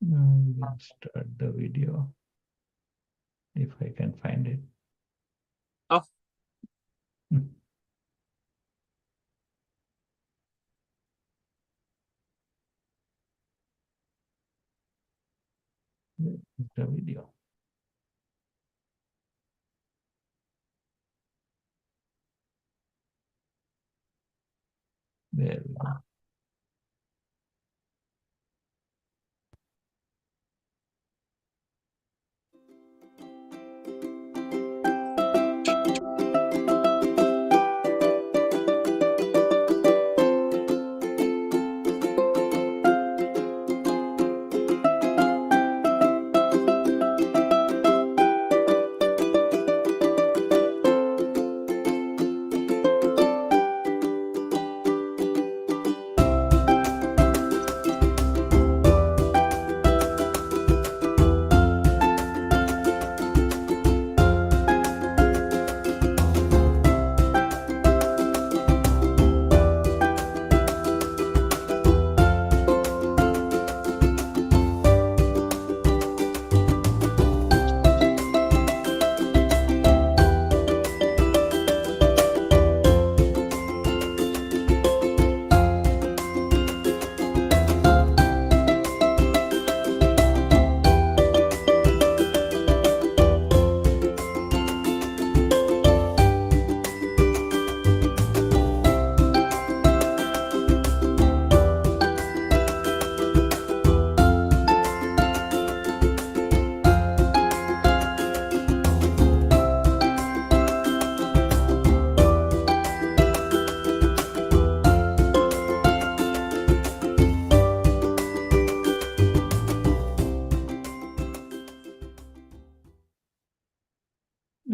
We'll start the video if I can find it. Oh. The video. There we go.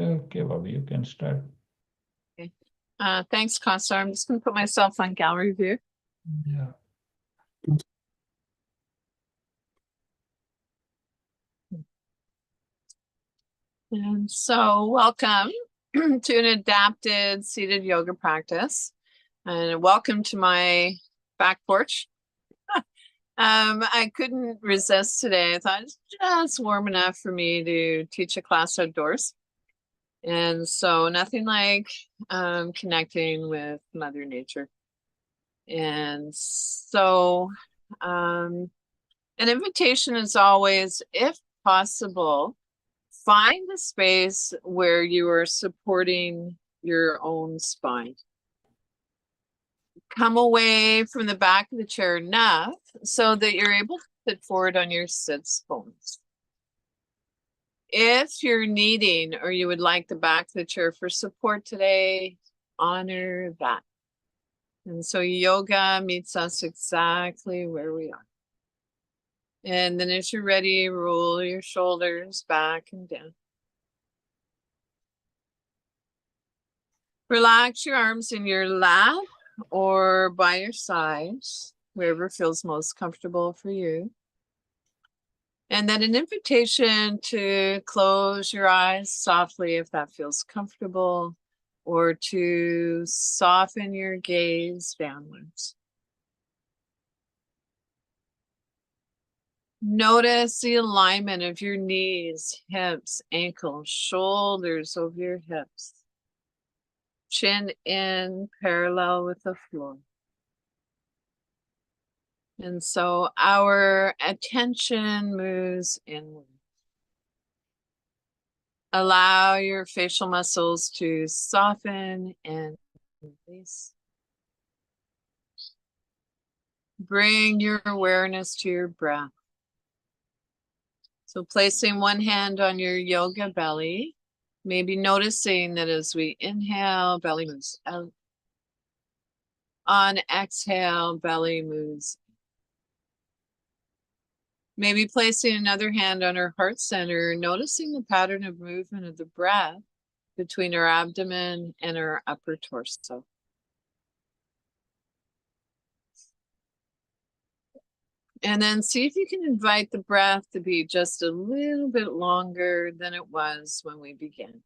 Okay, Bobbie, you can start. Okay. Thanks, Costa. I'm just going to put myself on gallery view. Yeah. And so welcome to an adapted seated yoga practice. And welcome to my back porch. I couldn't resist today. I thought it's just warm enough for me to teach a class outdoors. And so nothing like connecting with Mother Nature. And so an invitation is always, if possible, find a space where you are supporting your own spine. Come away from the back of the chair enough so that you're able to sit forward on your sits bones. If you're needing or you would like the back of the chair for support today, honor that. And so yoga meets us exactly where we are. And then as you're ready, roll your shoulders back and down. Relax your arms in your lap or by your sides, wherever feels most comfortable for you. And then an invitation to close your eyes softly if that feels comfortable, or to soften your gaze downwards. Notice the alignment of your knees, hips, ankles, shoulders over your hips. Chin in parallel with the floor. And so our attention moves inward. Allow your facial muscles to soften and release. Bring your awareness to your breath. So placing one hand on your yoga belly, maybe noticing that as we inhale, belly moves out. On exhale, belly moves. Maybe placing another hand on our heart center, noticing the pattern of movement of the breath between our abdomen and our upper torso. And then see if you can invite the breath to be just a little bit longer than it was when we began.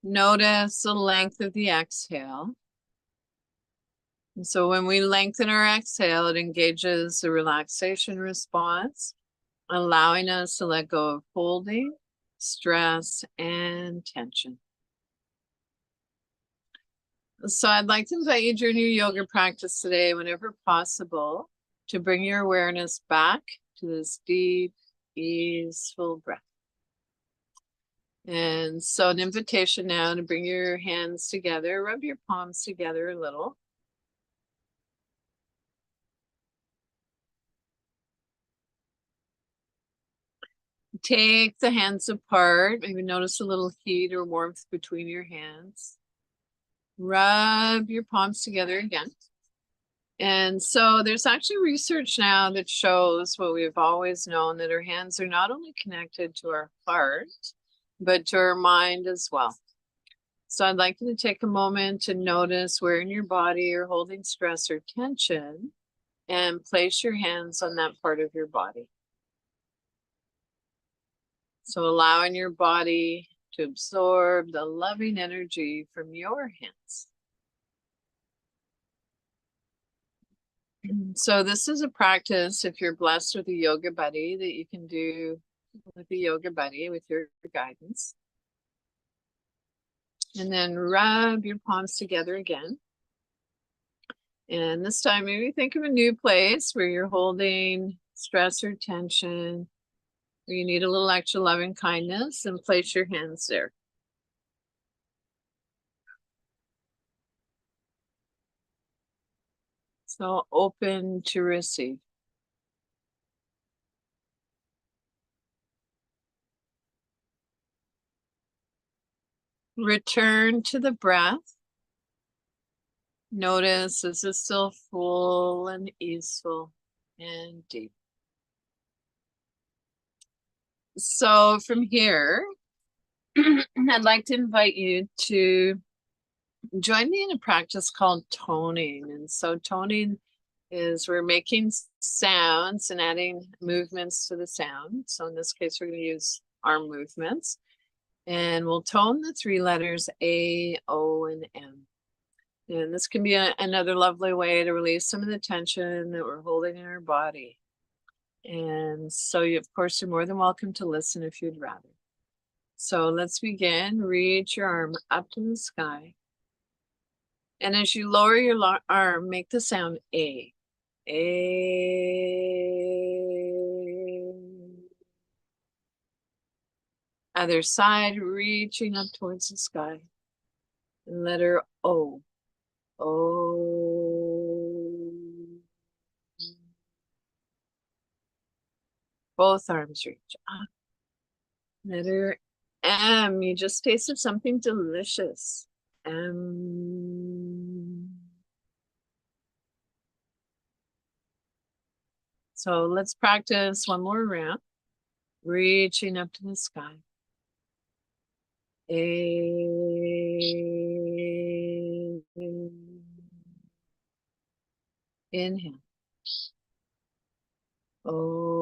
Notice the length of the exhale. And so when we lengthen our exhale, it engages the relaxation response, allowing us to let go of holding, stress, and tension. So I'd like to invite you during your yoga practice today, whenever possible, to bring your awareness back to this deep, easeful breath. And so an invitation now to bring your hands together, rub your palms together a little. Take the hands apart, maybe notice a little heat or warmth between your hands. Rub your palms together again. And so there's actually research now that shows what we've always known, that our hands are not only connected to our heart, but to our mind as well. So I'd like you to take a moment to notice where in your body you're holding stress or tension, and place your hands on that part of your body. So allowing your body to absorb the loving energy from your hands. So this is a practice, if you're blessed with a yoga buddy, that you can do with a yoga buddy with your guidance. And then rub your palms together again. And this time, maybe think of a new place where you're holding stress or tension, where you need a little extra love and kindness, and place your hands there. So open to receive. Return to the breath. Notice, is it still full and easeful and deep? So from here, I'd like to invite you to join me in a practice called toning. And so toning is we're making sounds and adding movements to the sound. So in this case, we're going to use arm movements. And we'll tone the three letters A, O, and M. And this can be another lovely way to release some of the tension that we're holding in our body. And so, of course, you're more than welcome to listen if you'd rather. So let's begin. Reach your arm up to the sky. And as you lower your arm, make the sound A. A. Other side, reaching up towards the sky. Letter O. O. Both arms reach up. Letter M. You just tasted something delicious. M. So let's practice one more round. Reaching up to the sky. A. Inhale. O.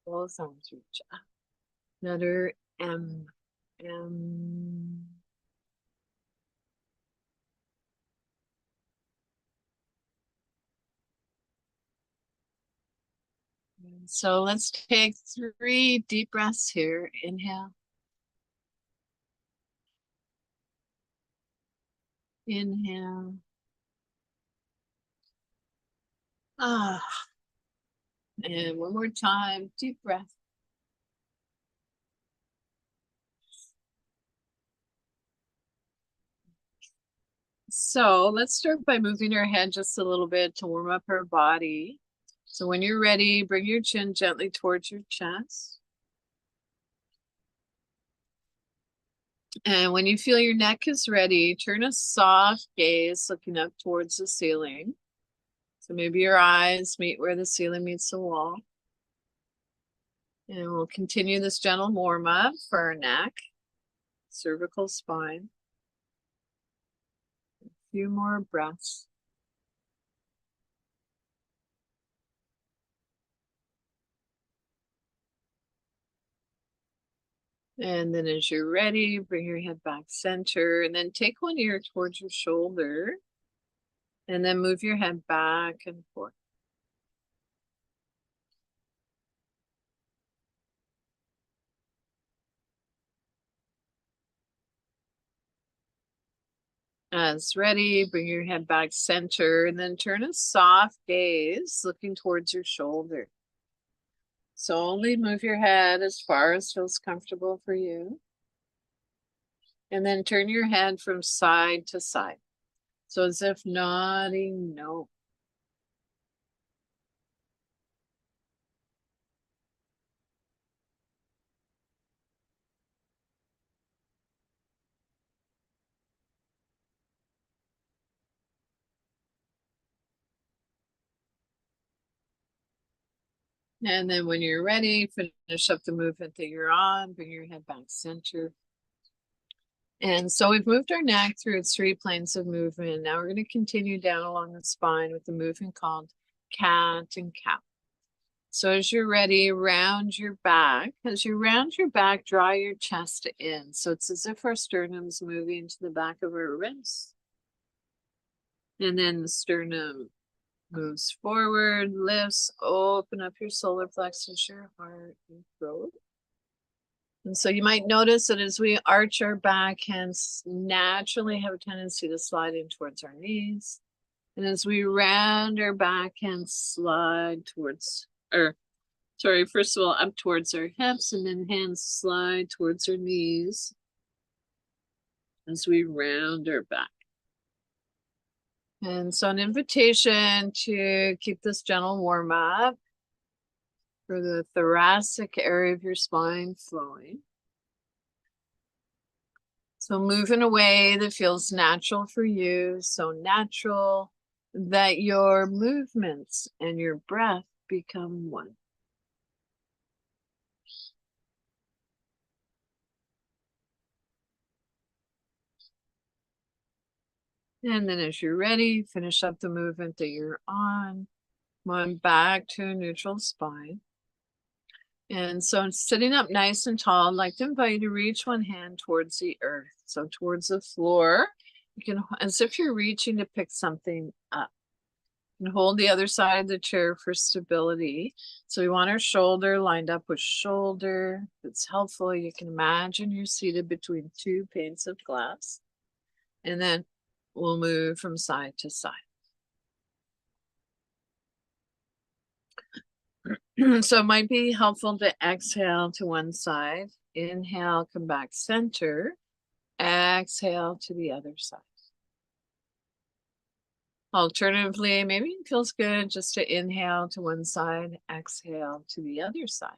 Both arms reach up. Letter M. M. So let's take 3 deep breaths here. Inhale. Inhale. Ah. And one more time, deep breath. So let's start by moving our head just a little bit to warm up our body. So when you're ready, bring your chin gently towards your chest. And when you feel your neck is ready, turn a soft gaze looking up towards the ceiling. So maybe your eyes meet where the ceiling meets the wall. And we'll continue this gentle warm up for our neck, cervical spine. A few more breaths. And then as you're ready, bring your head back center and then take one ear towards your shoulder and then move your head back and forth. As ready, bring your head back center and then turn a soft gaze looking towards your shoulder. So only move your head as far as feels comfortable for you. And then turn your head from side to side. So as if nodding no. And then when you're ready, finish up the movement that you're on, bring your head back center. And so we've moved our neck through its 3 planes of movement. Now we're going to continue down along the spine with the movement called cat and cow. So as you're ready, round your back. As you round your back, draw your chest in. So it's as if our sternum's moving to the back of our ribs. And then the sternum moves forward, lifts, open up your solar plexus, your heart, your throat. And so you might notice that as we arch our back, hands naturally have a tendency to slide in towards our knees. And as we round our back, hands slide towards, first of all, up towards our hips, and then hands slide towards our knees as we round our back. And so an invitation to keep this gentle warm up for the thoracic area of your spine flowing. So move in a way that feels natural for you, so natural that your movements and your breath become one. And then as you're ready, finish up the movement that you're on. Come on back to a neutral spine. And so sitting up nice and tall, I'd like to invite you to reach one hand towards the earth. So towards the floor, you can, as if you're reaching to pick something up. And hold the other side of the chair for stability. So we want our shoulder lined up with shoulder. If it's helpful, you can imagine you're seated between 2 panes of glass. And then we'll move from side to side. So it might be helpful to exhale to one side. Inhale, come back center. Exhale to the other side. Alternatively, maybe it feels good just to inhale to one side, exhale to the other side.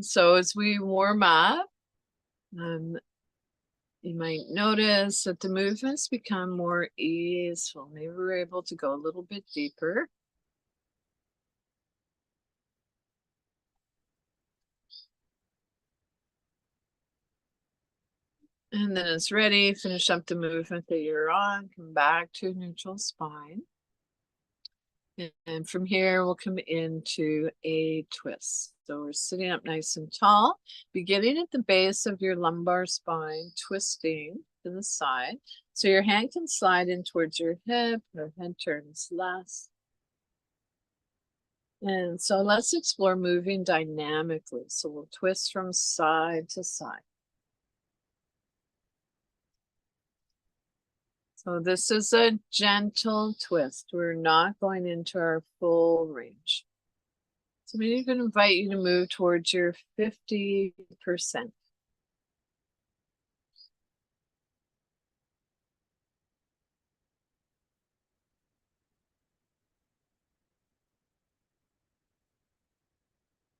So as we warm up, you might notice that the movements become more easeful. Maybe we're able to go a little bit deeper. And then it's ready, finish up the movement that you're on, come back to neutral spine. And from here, we'll come into a twist. So we're sitting up nice and tall, beginning at the base of your lumbar spine, twisting to the side. So your hand can slide in towards your hip, your head turns less. And so let's explore moving dynamically. So we'll twist from side to side. So this is a gentle twist. We're not going into our full range. So maybe even invite you to move towards your 50%.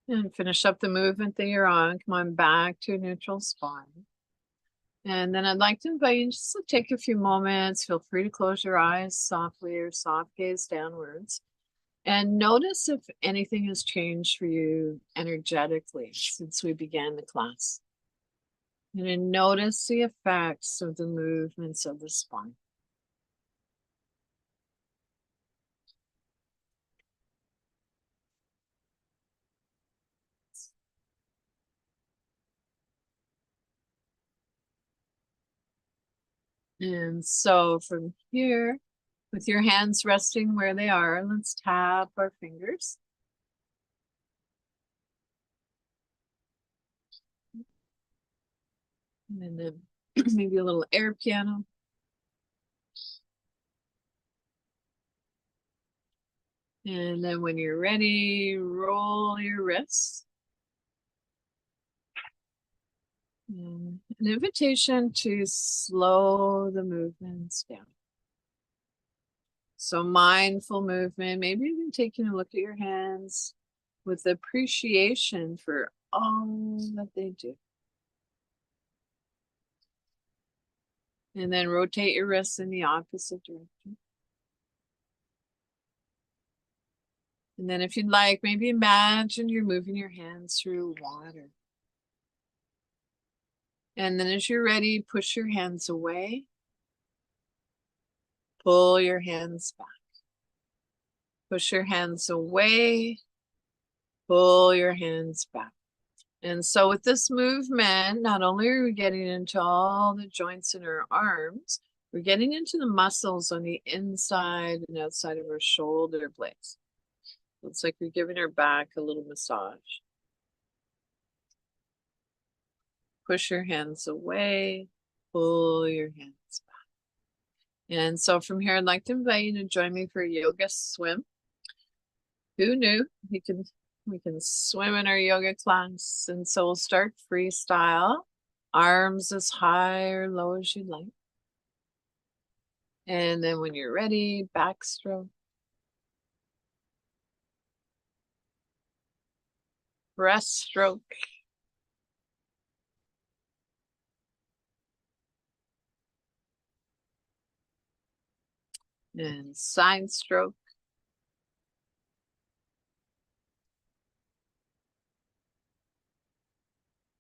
And finish up the movement that you're on. Come on back to a neutral spine. And then I'd like to invite you just to take a few moments. Feel free to close your eyes softly or soft gaze downwards. And notice if anything has changed for you energetically since we began the class. And then notice the effects of the movements of the spine. And so from here, with your hands resting where they are, let's tap our fingers. And then maybe a little air piano. And then when you're ready, roll your wrists. And an invitation to slow the movements down. So mindful movement, maybe even taking a look at your hands with appreciation for all that they do. And then rotate your wrists in the opposite direction. And then if you'd like, maybe imagine you're moving your hands through water. And then as you're ready, push your hands away. Pull your hands back. Push your hands away. Pull your hands back. And so with this movement, not only are we getting into all the joints in our arms, we're getting into the muscles on the inside and outside of our shoulder blades. It's like we're giving our back a little massage. Push your hands away, pull your hands back. And so from here, I'd like to invite you to join me for a yoga swim. Who knew? We can swim in our yoga class. And so we'll start freestyle, arms as high or low as you like. And then when you're ready, backstroke. Breaststroke. And side stroke.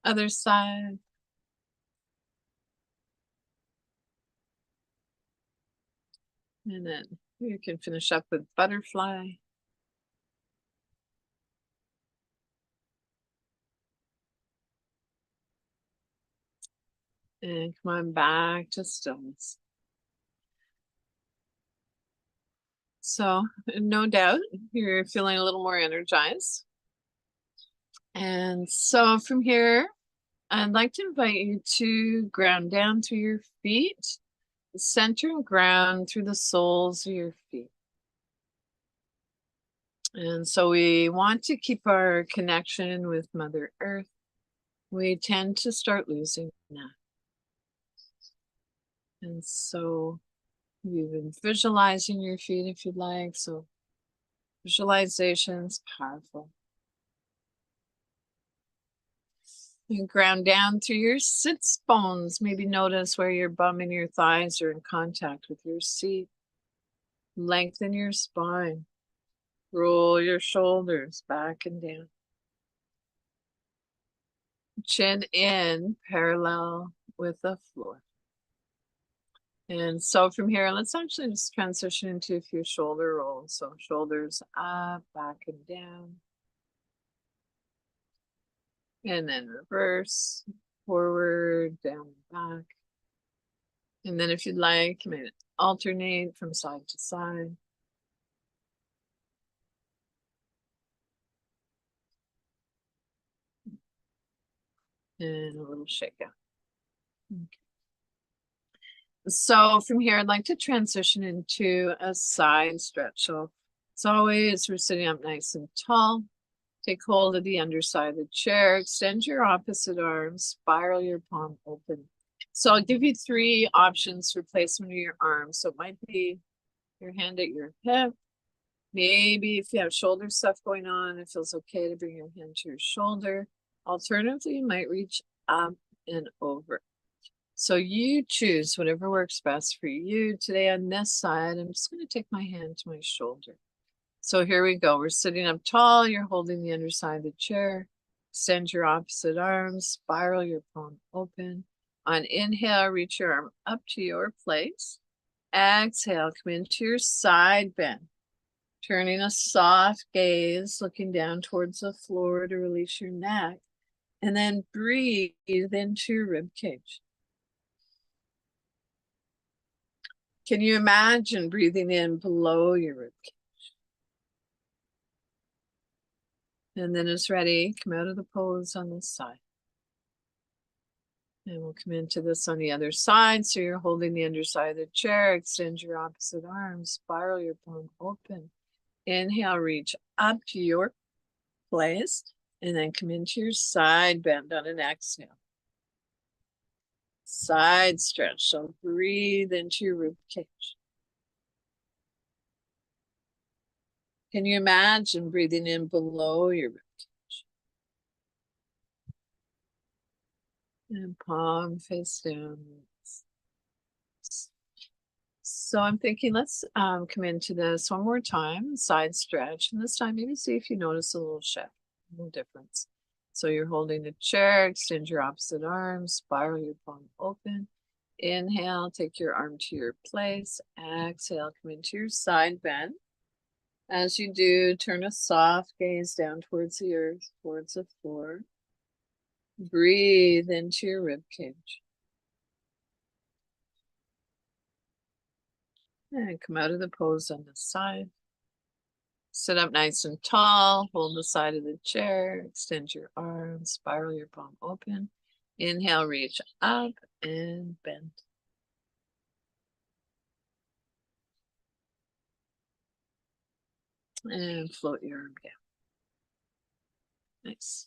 Other side. And then you can finish up with butterfly. And come on back to stillness. So no doubt you're feeling a little more energized. And so from here, I'd like to invite you to ground down through your feet, center and ground through the soles of your feet. And so we want to keep our connection with Mother Earth. We tend to start losing that. And so you've been visualizing your feet if you'd like. So visualization's powerful. You ground down through your sits bones. Maybe notice where your bum and your thighs are in contact with your seat. Lengthen your spine. Roll your shoulders back and down. Chin in parallel with the floor. And so from here, let's actually just transition into a few shoulder rolls. So shoulders up, back and down. And then reverse, forward, down, back. And then if you'd like, you may alternate from side to side. And a little shake out. Okay. So from here, I'd like to transition into a side stretch. So as always, we're sitting up nice and tall. Take hold of the underside of the chair, extend your opposite arm, spiral your palm open. So I'll give you 3 options for placement of your arm. So it might be your hand at your hip. Maybe if you have shoulder stuff going on, it feels okay to bring your hand to your shoulder. Alternatively, you might reach up and over. So you choose whatever works best for you. Today on this side, I'm just going to take my hand to my shoulder. So here we go. We're sitting up tall. You're holding the underside of the chair. Extend your opposite arm. Spiral your palm open. On inhale, reach your arm up to your place. Exhale, come into your side bend. Turning a soft gaze, looking down towards the floor to release your neck. And then breathe into your rib cage. Can you imagine breathing in below your ribcage? And then it's ready, come out of the pose on this side. And we'll come into this on the other side. So you're holding the underside of the chair, extend your opposite arm, spiral your palm open. Inhale, reach up to your place, and then come into your side bend on an exhale. Side stretch, so breathe into your rib cage. Can you imagine breathing in below your rib cage? And palm face down. So I'm thinking, let's come into this one more time, side stretch. And this time, maybe see if you notice a little shift, a little difference. So you're holding the chair, extend your opposite arm, spiral your palm open. Inhale, take your arm to your place. Exhale, come into your side bend. As you do, turn a soft gaze down towards the earth, towards the floor. Breathe into your rib cage. And come out of the pose on the side. Sit up nice and tall, hold the side of the chair, extend your arms, spiral your palm open. Inhale, reach up and bend. And float your arm down. Nice.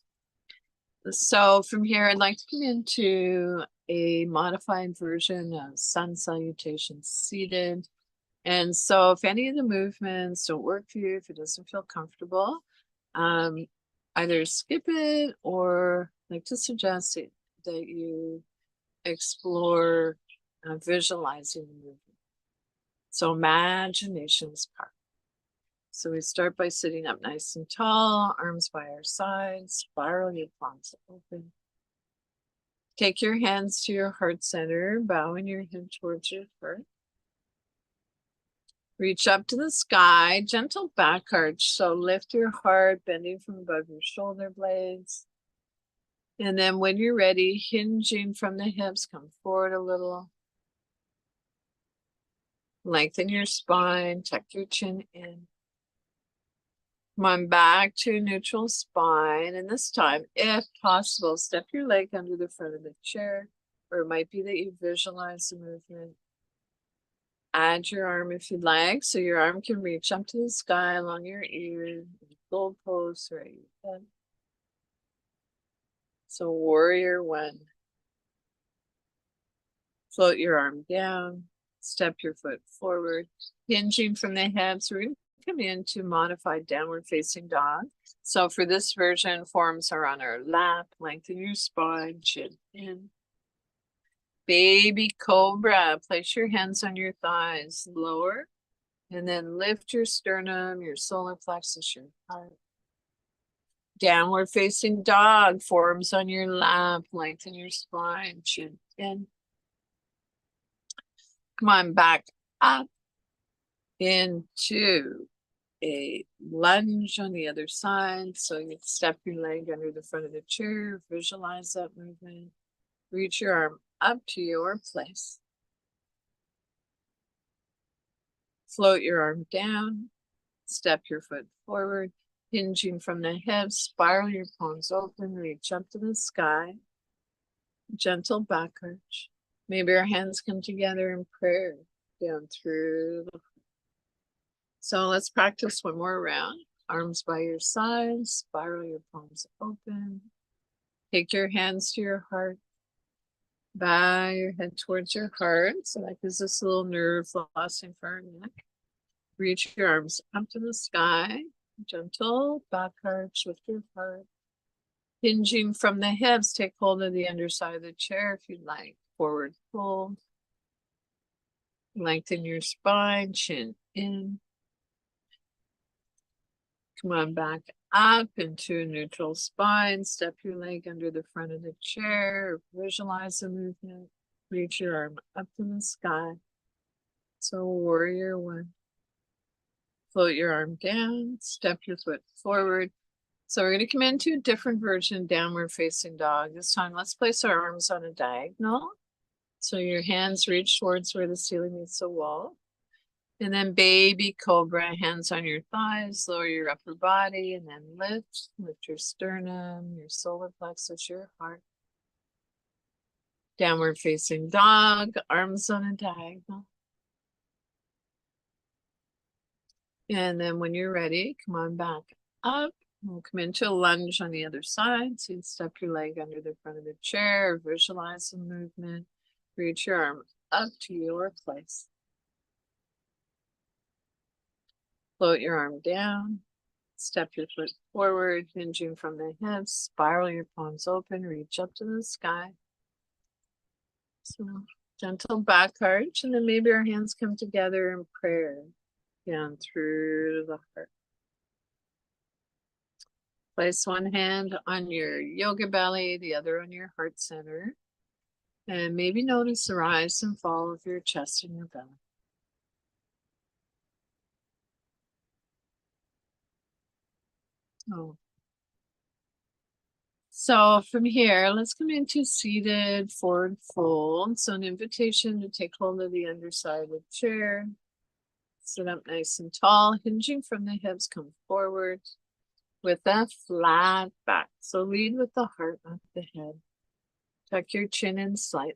So from here, I'd like to come into a modified version of sun salutation seated. And so if any of the movements don't work for you, if it doesn't feel comfortable, either skip it or I'd like to suggest that you explore visualizing the movement. So imagination's part. So we start by sitting up nice and tall, arms by our sides, spiral your palms open. Take your hands to your heart center, bowing your head towards your heart. Reach up to the sky, gentle back arch. So lift your heart, bending from above your shoulder blades. And then when you're ready, hinging from the hips, come forward a little. Lengthen your spine, tuck your chin in. Come on back to neutral spine. And this time, if possible, step your leg under the front of the chair, or it might be that you visualize the movement. Add your arm if you'd like, so your arm can reach up to the sky along your ear, goalpost right your head. So warrior one. Float your arm down, step your foot forward, hinging from the hips. We're going to come into modified downward facing dog. So for this version, forms are on our lap, lengthen your spine, chin in. Baby cobra, place your hands on your thighs, lower, and then lift your sternum, your solar plexus, your heart. Downward facing dog, forms on your lap, lengthen your spine, chin in. Come on, back up into a lunge on the other side. So you step your leg under the front of the chair, visualize that movement. Reach your arm up to your place. Float your arm down, step your foot forward, hinging from the hips, spiral your palms open, reach up to the sky. Gentle back arch. Maybe our hands come together in prayer down through the. So let's practice one more round. Arms by your sides, spiral your palms open. Take your hands to your heart. Bow your head towards your heart. So that gives us a little nerve flossing for our neck. Reach your arms up to the sky. Gentle back arch with your heart. Hinging from the hips, take hold of the underside of the chair if you'd like. Forward fold. Lengthen your spine, chin in. Come on back up into neutral spine. Step your leg under the front of the chair. Visualize the movement. Reach your arm up to the sky. So warrior one. Float your arm down. Step your foot forward. So we're going to come into a different version, downward facing dog. This time, let's place our arms on a diagonal. So your hands reach towards where the ceiling meets the wall. And then baby cobra, hands on your thighs, lower your upper body, and then lift your sternum, your solar plexus, your heart. Downward facing dog, arms on a diagonal. And then when you're ready, come on back up. We'll come into a lunge on the other side. So you step your leg under the front of the chair, visualize the movement, reach your arm up to your place. Float your arm down, step your foot forward, hinging from the hips, spiral your palms open, reach up to the sky. So gentle back arch, and then maybe our hands come together in prayer down through the heart. Place one hand on your yoga belly, the other on your heart center. And maybe notice the rise and fall of your chest and your belly. Oh. So from here, let's come into seated forward fold. So an invitation to take hold of the underside of the chair. Sit up nice and tall, hinging from the hips, come forward with a flat back. So lead with the heart, not the head. Tuck your chin in slightly.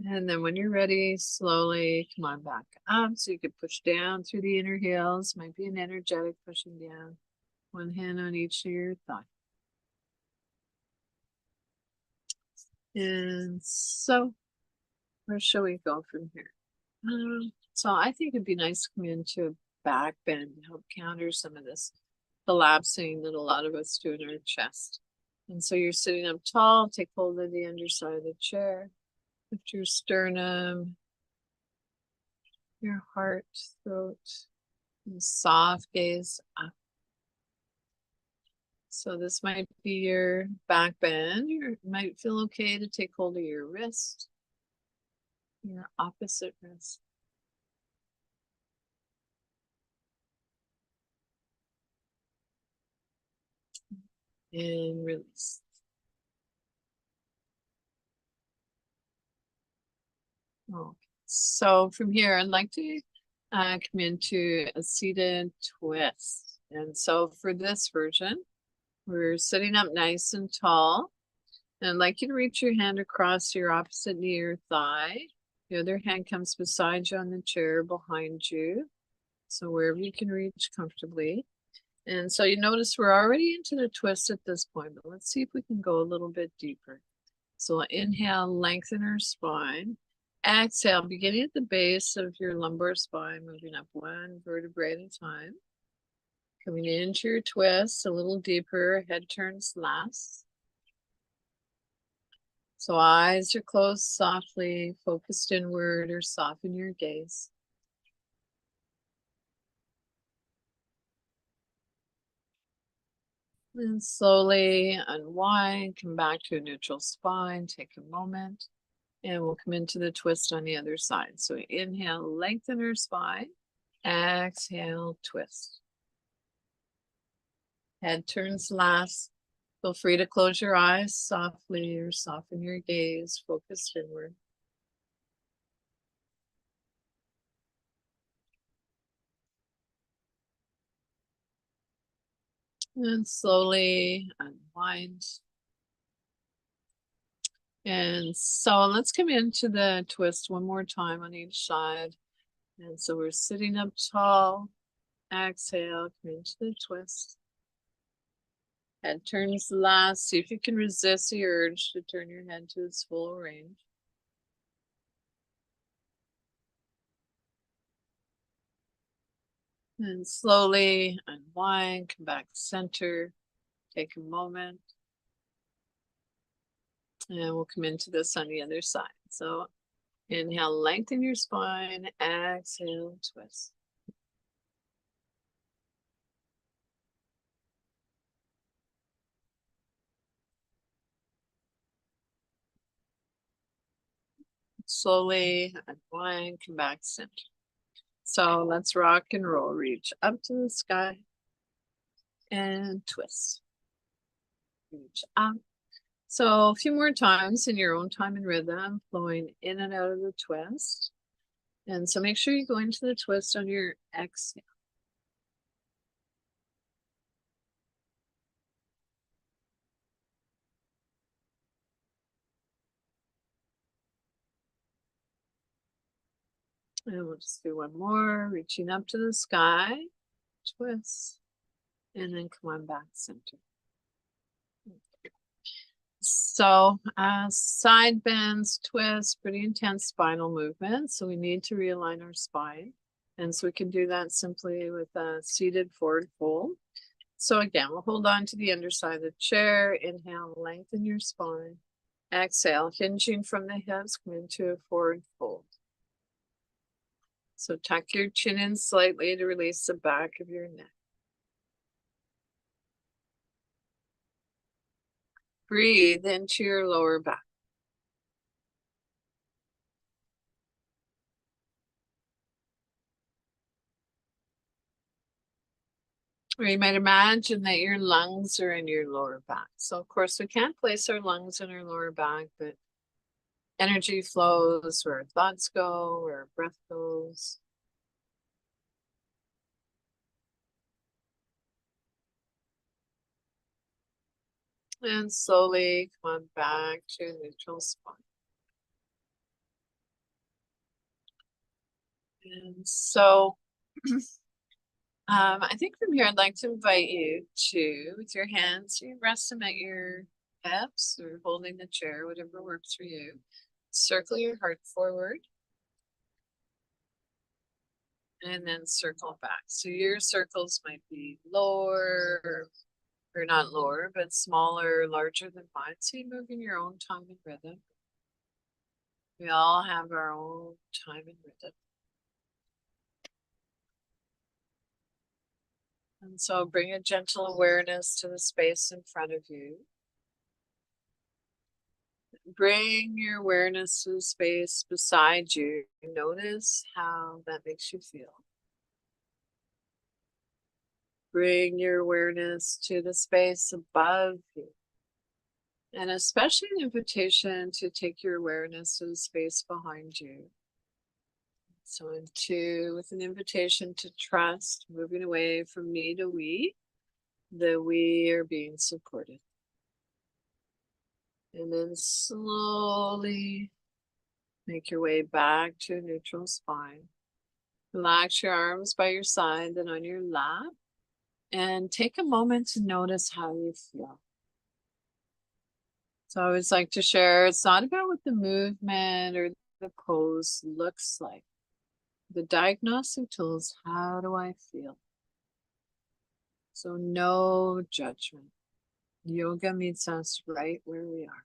And then when you're ready, slowly come on back up. So you could push down through the inner heels. Might be an energetic pushing down. One hand on each of your thigh. And so, where shall we go from here? So I think it'd be nice to come into a back bend to help counter some of this collapsing that a lot of us do in our chest. And so you're sitting up tall, take hold of the underside of the chair, lift your sternum, your heart, throat, and soft gaze up. So this might be your back bend. You might feel okay to take hold of your wrist, your opposite wrist. And release. Okay. So from here, I'd like to come into a seated twist. And so for this version, we're sitting up nice and tall. And I'd like you to reach your hand across your opposite knee or thigh. The other hand comes beside you on the chair behind you. So wherever you can reach comfortably. And so you notice we're already into the twist at this point, but let's see if we can go a little bit deeper. So we'll inhale, lengthen our spine. Exhale, beginning at the base of your lumbar spine, moving up one vertebrae at a time. Coming into your twist a little deeper, head turns last. So eyes are closed softly, focused inward, or soften your gaze. And slowly unwind, come back to a neutral spine, take a moment, and we'll come into the twist on the other side. So inhale, lengthen our spine, exhale, twist. Head turns last. Feel free to close your eyes softly or soften your gaze, focused inward. And slowly unwind. And so let's come into the twist one more time on each side. And so we're sitting up tall. Exhale, come into the twist. Head turns last. See if you can resist the urge to turn your head to its full range. And slowly unwind, come back center. Take a moment. And we'll come into this on the other side. So inhale, lengthen your spine. Exhale, twist. Slowly unwind, come back center. So let's rock and roll. Reach up to the sky. and twist. Reach up. So a few more times in your own time and rhythm, flowing in and out of the twist. And so make sure you go into the twist on your exhale. And we'll just do one more, reaching up to the sky, twist, and then come on back center. So side bends, twists, pretty intense spinal movement. So we need to realign our spine. And so we can do that simply with a seated forward fold. So again, we'll hold on to the underside of the chair. Inhale, lengthen your spine. Exhale, hinging from the hips, come into a forward fold. So tuck your chin in slightly to release the back of your neck. Breathe into your lower back. Or you might imagine that your lungs are in your lower back. So of course we can't place our lungs in our lower back, but energy flows where our thoughts go, where our breath goes. And slowly come on back to neutral spine. And so I think from here, I'd like to invite you to, with your hands, you rest them at your hips or holding the chair, whatever works for you. Circle your heart forward. And then circle back. So your circles might be lower, or not lower, but smaller, larger than mine. So you move in your own time and rhythm. We all have our own time and rhythm. And so bring a gentle awareness to the space in front of you. Bring your awareness to the space beside you. Notice how that makes you feel. Bring your awareness to the space above you. And especially an invitation to take your awareness to the space behind you. So with an invitation to trust, moving away from me to we, that we are being supported. And then slowly make your way back to a neutral spine. Relax your arms by your side and on your lap. And take a moment to notice how you feel. So I always like to share, it's not about what the movement or the pose looks like. The diagnostic tool is, how do I feel? So no judgment. Yoga meets us right where we are.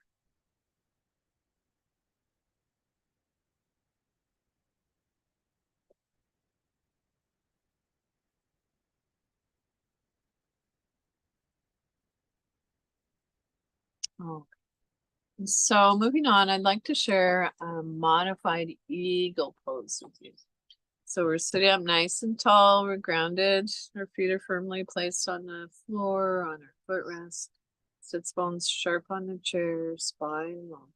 Oh. So moving on, I'd like to share a modified eagle pose with you. So we're sitting up nice and tall, we're grounded, our feet are firmly placed on the floor, on our footrest, sits bones sharp on the chair, spine long.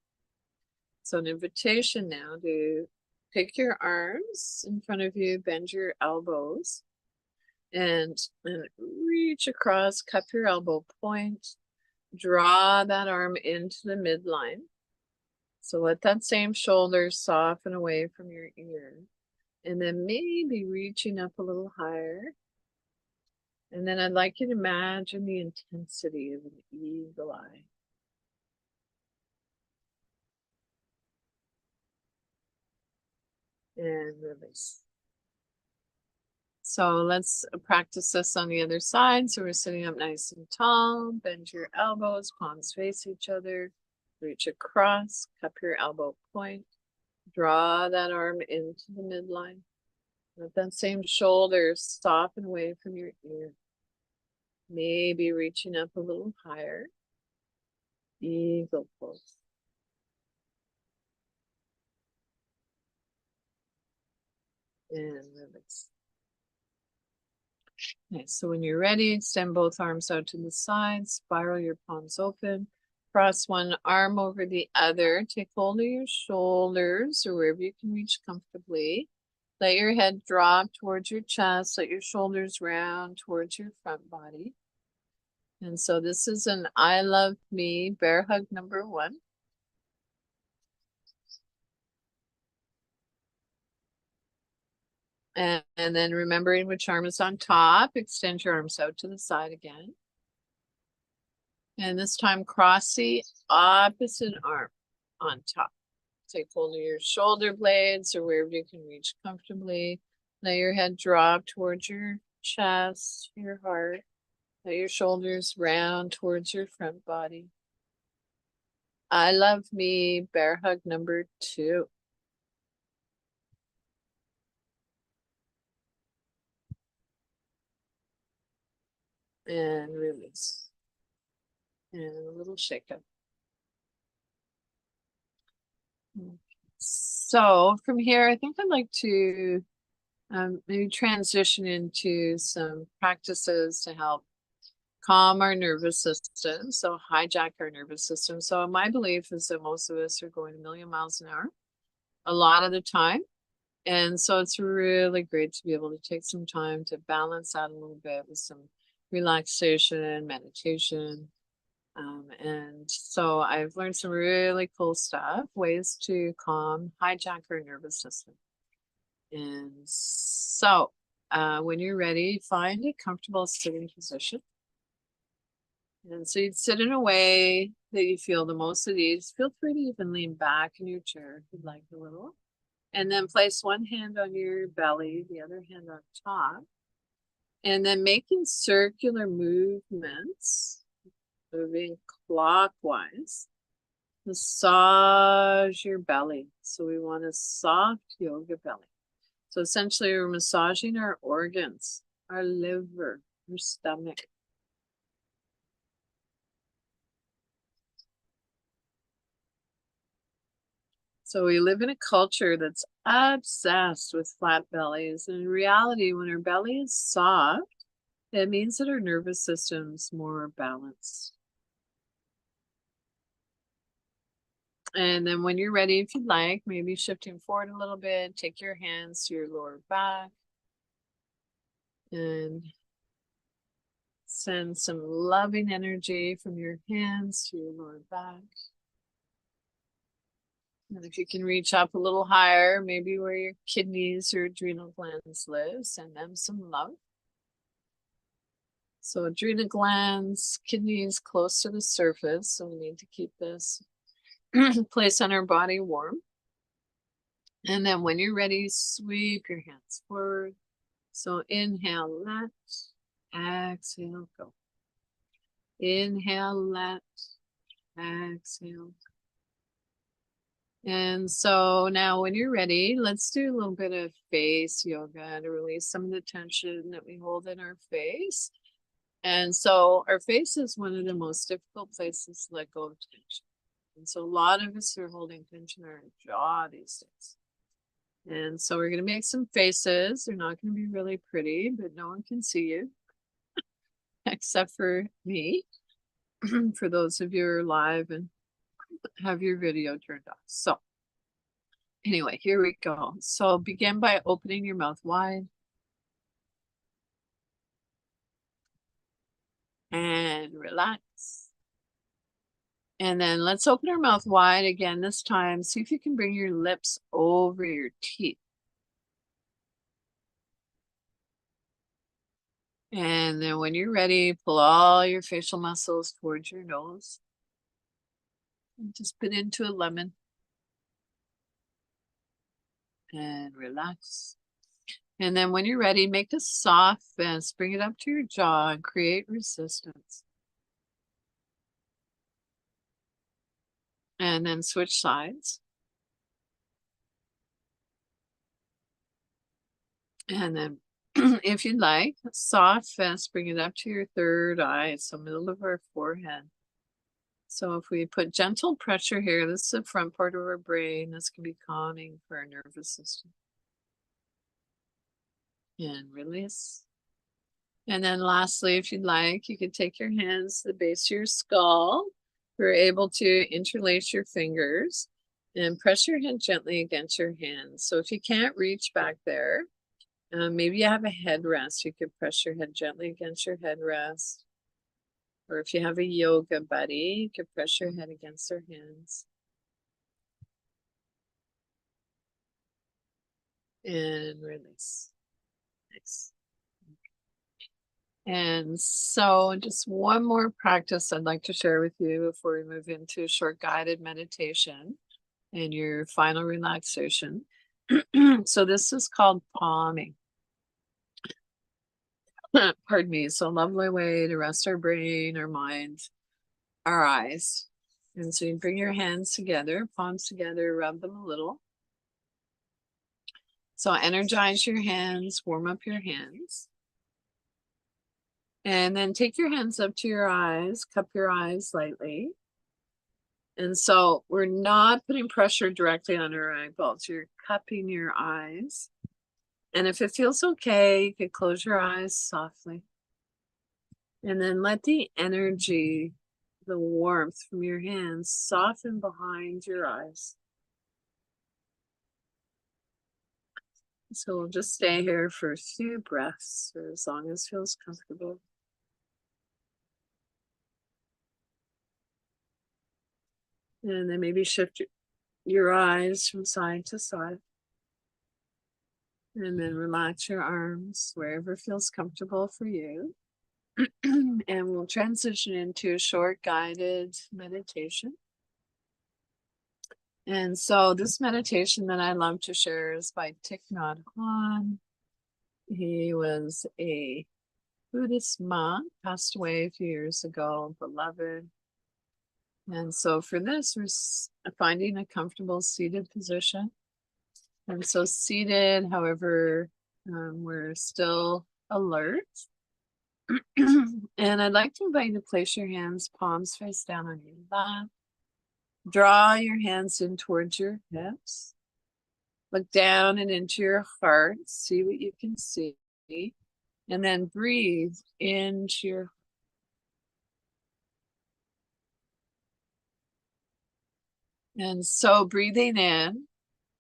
So an invitation now to take your arms in front of you, bend your elbows, and reach across, cup your elbow point, draw that arm into the midline. So let that same shoulder soften away from your ear. And then maybe reaching up a little higher. And then I'd like you to imagine the intensity of an eagle eye. And release. So let's practice this on the other side. So we're sitting up nice and tall. Bend your elbows, palms face each other. Reach across, cup your elbow point. Draw that arm into the midline. Let that same shoulder soften away from your ear. Maybe reaching up a little higher. Eagle pose. And release. Okay, so when you're ready, extend both arms out to the side, spiral your palms open, cross one arm over the other, take hold of your shoulders or wherever you can reach comfortably. Let your head drop towards your chest, let your shoulders round towards your front body. And so this is an I love me bear hug number 1. And then remembering which arm is on top, extend your arms out to the side again. And this time cross the opposite arm on top. Take hold of your shoulder blades or wherever you can reach comfortably. Let your head drop towards your chest, your heart. Let your shoulders round towards your front body. I love me bear hug number 2. And release. And a little shake up. So from here, I think I'd like to maybe transition into some practices to help calm our nervous system, so hijack our nervous system. So my belief is that most of us are going a million miles an hour a lot of the time. And so it's really great to be able to take some time to balance out a little bit with some relaxation, meditation. And so I've learned some really cool stuff, ways to hijack our nervous system. And so when you're ready, find a comfortable sitting position. And so you'd sit in a way that you feel the most at ease. Feel free to even lean back in your chair if you'd like a little. And then place one hand on your belly, the other hand on top. And then making circular movements, moving clockwise. Massage your belly. So we want a soft yoga belly. So essentially we're massaging our organs, our liver, our stomach. So we live in a culture that's obsessed with flat bellies. And in reality, when our belly is soft, it means that our nervous system's more balanced. And then when you're ready, if you'd like, maybe shifting forward a little bit, take your hands to your lower back and send some loving energy from your hands to your lower back. And if you can reach up a little higher, maybe where your kidneys or adrenal glands live, send them some love. So adrenal glands, kidneys close to the surface. So we need to keep this place on our body warm. And then when you're ready, sweep your hands forward. So inhale, let, exhale, go. Inhale, let, exhale, go. And so now when you're ready, let's do a little bit of face yoga to release some of the tension that we hold in our face. And so our face is one of the most difficult places to let go of tension. And so a lot of us are holding tension in our jaw these days. And so we're going to make some faces. They're not going to be really pretty, but no one can see you except for me. For those of you who are live and have your video turned off. So anyway, here we go. So begin by opening your mouth wide. And relax. And then let's open our mouth wide again this time. See if you can bring your lips over your teeth. And then when you're ready, pull all your facial muscles towards your nose. And just spit into a lemon. And relax. And then when you're ready, make a soft fist. Bring it up to your jaw and create resistance. And then switch sides. And then if you'd like, soft fist, bring it up to your third eye, so middle of our forehead. So if we put gentle pressure here, this is the front part of our brain. This can be calming for our nervous system. And release. And then lastly, if you'd like, you could take your hands to the base of your skull. You're able to interlace your fingers and press your head gently against your hands. So if you can't reach back there, maybe you have a headrest. You could press your head gently against your headrest. Or if you have a yoga buddy, you could press your head against their hands. And release. Nice. And so just one more practice I'd like to share with you before we move into short guided meditation and your final relaxation. So this is called palming. Pardon me. So a lovely way to rest our brain, our mind, our eyes. And so you bring your hands together, palms together, rub them a little. So energize your hands, warm up your hands. And then take your hands up to your eyes, cup your eyes lightly. And so we're not putting pressure directly on our eyeballs. You're cupping your eyes. And if it feels okay, you could close your eyes softly. And then let the energy, the warmth from your hands soften behind your eyes. So we'll just stay here for a few breaths, or as long as feels comfortable. And then maybe shift your eyes from side to side. And then relax your arms wherever feels comfortable for you. And we'll transition into a short guided meditation. And so this meditation that I love to share is by Thich Nhat Hanh. He was a Buddhist monk, passed away a few years ago, beloved. And so for this, we're finding a comfortable seated position. And so seated, however, we're still alert. And I'd like to invite you to place your hands, palms face down on your lap. Draw your hands in towards your hips. Look down and into your heart. See what you can see. And then breathe into your heart. And so breathing in,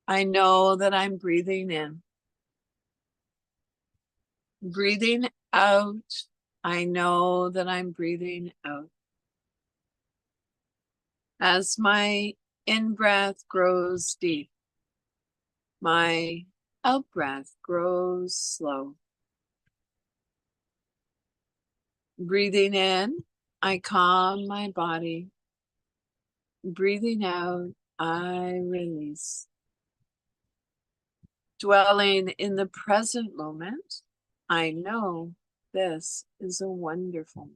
I know that I'm breathing in. Breathing out, I know that I'm breathing out. As my in-breath grows deep, my out-breath grows slow. Breathing in, I calm my body. Breathing out, I release. Dwelling in the present moment, I know this is a wonderful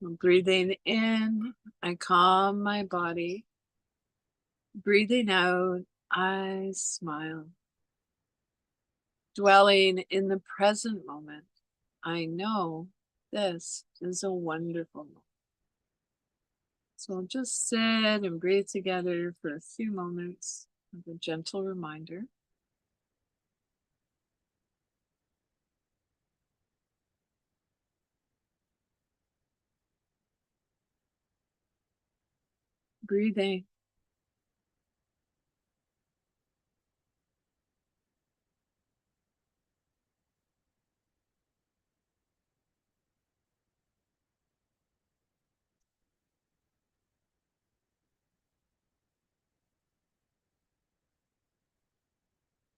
moment. Breathing in, I calm my body. Breathing out, I smile. Dwelling in the present moment, I know this is a wonderful moment. So we'll just sit and breathe together for a few moments with a gentle reminder. Breathing.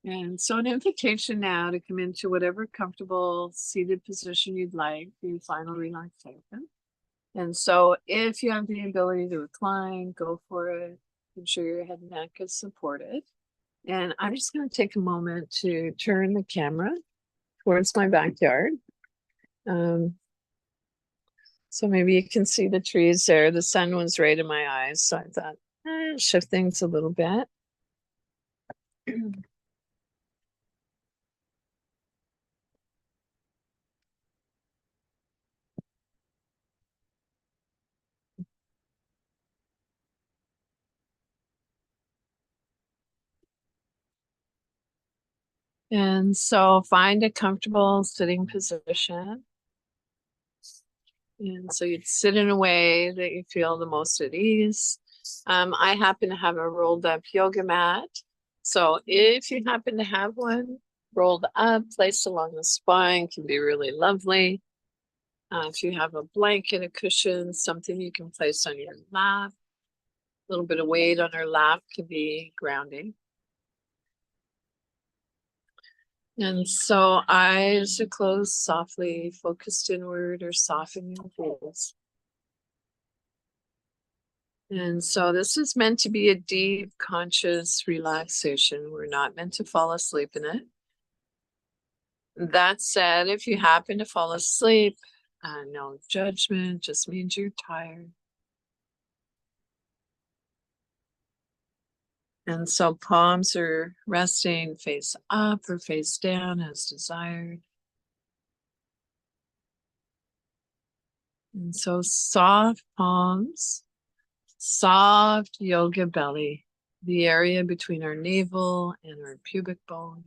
And so an invitation now to come into whatever comfortable seated position you'd like for your final relaxation. And so if you have the ability to recline, go for it. Ensure your head and neck is supported. And I'm just going to take a moment to turn the camera towards my backyard. So maybe you can see the trees there. The sun was right in my eyes, so I thought, shift things a little bit. And so find a comfortable sitting position. And so you'd sit in a way that you feel the most at ease. I happen to have a rolled up yoga mat. So if you happen to have one rolled up, placed along the spine, can be really lovely. If you have a blanket, a cushion, something you can place on your lap, a little bit of weight on our lap can be grounding. And so eyes are closed softly, focused inward or soften your gaze. And so this is meant to be a deep, conscious relaxation. We're not meant to fall asleep in it. That said, if you happen to fall asleep, no judgment, just means you're tired. And so palms are resting face up or face down as desired. And so soft palms, soft yoga belly, the area between our navel and our pubic bone.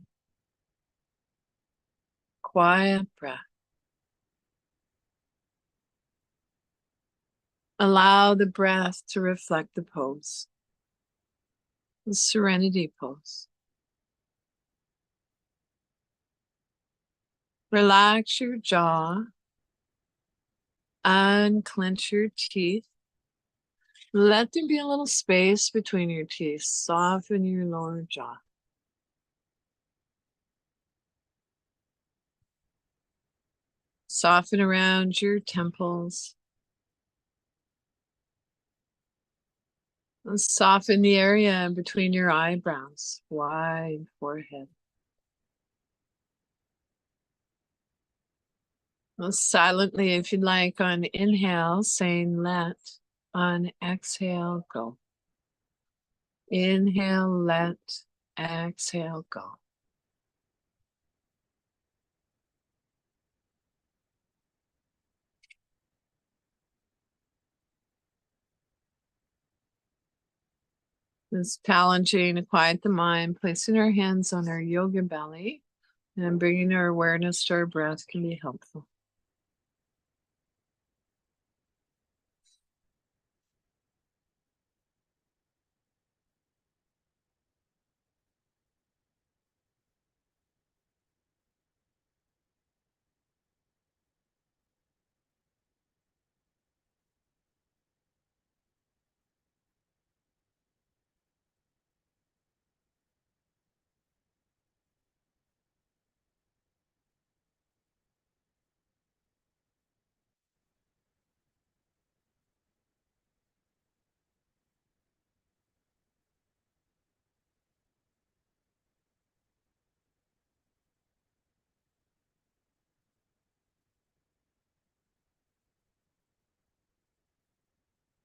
Quiet breath. Allow the breath to reflect the pose, the serenity pose. Relax your jaw, unclench your teeth. Let there be a little space between your teeth. Soften your lower jaw. Soften around your temples. And soften the area between your eyebrows, wide forehead. Well, silently, if you'd like, on inhale, saying let. On exhale, go. Inhale, let. Exhale, go. It's challenging to quiet the mind. Placing our hands on our yoga belly and bringing our awareness to our breath can be helpful.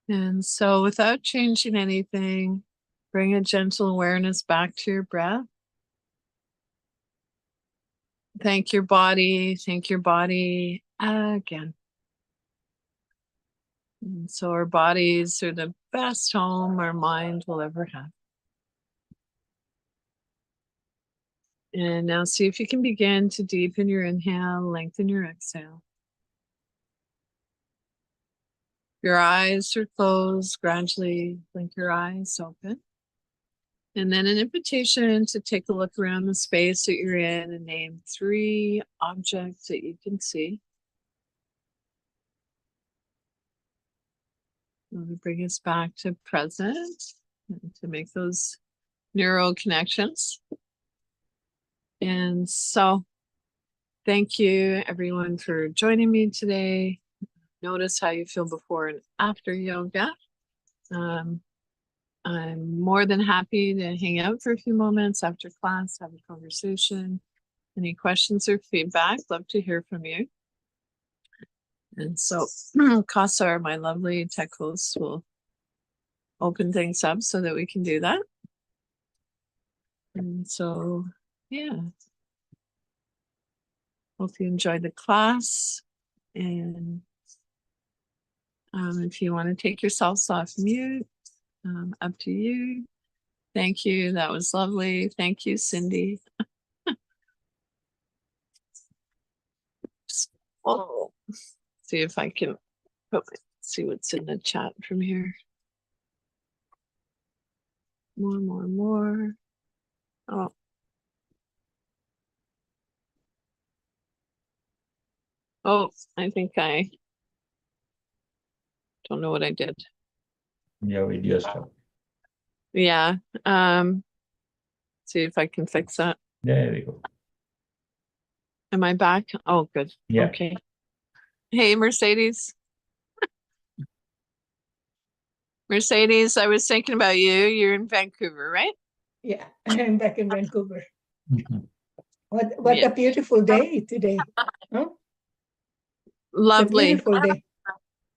And so without changing anything, bring a gentle awareness back to your breath. Thank your body again. And so our bodies are the best home our mind will ever have. And now see if you can begin to deepen your inhale, lengthen your exhale. Your eyes are closed, gradually blink your eyes open. And then an invitation to take a look around the space that you're in and name 3 objects that you can see. We'll bring us back to present and to make those neural connections. And so thank you everyone for joining me today. Notice how you feel before and after yoga. I'm more than happy to hang out for a few moments after class, have a conversation. Any questions or feedback, love to hear from you. And so Kasar, my lovely tech host, will open things up so that we can do that. And so, yeah. Hope you enjoyed the class. And if you want to take yourselves off mute, up to you. Thank you. That was lovely. Thank you, Cindy. Oh, see if I can see what's in the chat from here. More. Oh. Oh, I think I don't know what I did. Your video stuff. Yeah. See if I can fix that. There we go. Am I back? Oh, good. Yeah. Okay. Hey, Mercedes. Mercedes, I was thinking about you. You're in Vancouver, right? Yeah, I'm back in Vancouver. Mhm. What Yeah. a beautiful day today. Huh? It's a Lovely. beautiful day.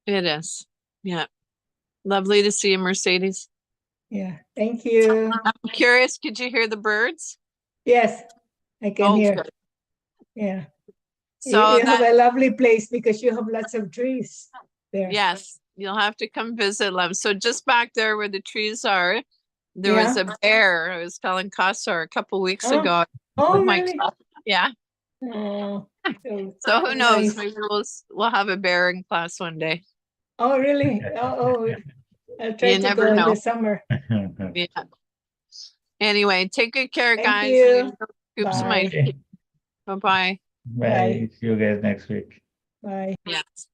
It is. Yeah. Lovely to see you, Mercedes. Yeah, thank you. I'm curious, could you hear the birds? Yes, I can Oh, hear. good. Yeah. So You have that, a lovely place because you have lots of trees there. yes, you'll have to come visit them. So just back there where the trees are, there was Yeah. a bear. I was telling Casar a couple weeks Oh. ago. Oh, with my really? cat. Yeah. Oh, So who knows? nice. Maybe we'll have a bear in class one day. Oh, really? Oh, I'll try You to never go in know. the summer. Yeah. Anyway, take good care, Thank guys. you. I'm gonna scoop some Bye. ice. Bye-bye. Bye. See you guys next week. Bye. Yes.